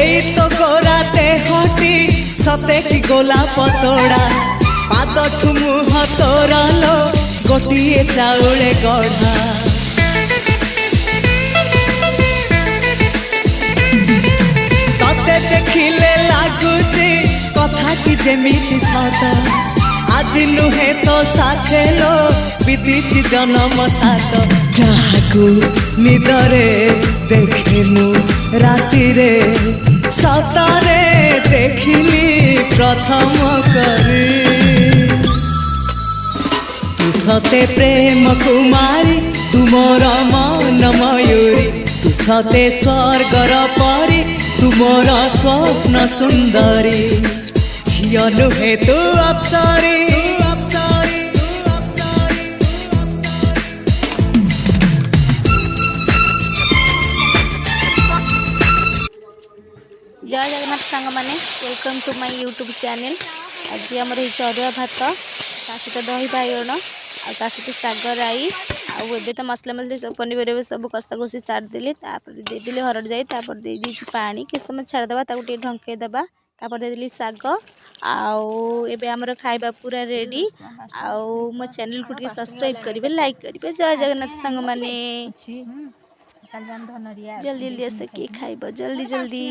এই তো গোরাতে হটি সতে কি গোলাপ তোড়া পাদঠু মুহ তোরালো গোটিয়ে চাউলে গড়া ততে দেখিলে লাগুছি কথাটি যেমিতি সত আজি নুহে তো সাথে লো বিদিছি জনম সাত যাহাকু নিদরে দেখে মু রাতিরে সতরে দেখিলি প্রথম করে তু সতে প্রেম কুমারী তুমর মন ময়ূরী তু সতে স্বর্গর পরি তুমর স্বপ্ন সুন্দরী ঝিও নুহে তু অপ্সরী जय जगन्नाथ सांग मैंने welcome to my YouTube channel. आज आम अरुआ भात सहित दही बाइगण आहित शाग राई आए तो मसला मसली सब पनीपरिया सब कषा कषि सारिदेली देदेली हरड़ जाई दे पानी कि समय छाड़देवा ढंकेदेवा देदेली शाग आमर खाଇବା पूरा रेडी आउ मो चैनल को सब्सक्राइब करेंगे लाइक करेंगे। जय जगन्नाथ सांग मैंने जल्दी जल्दी आस कि खाइब जल्दी जल्दी।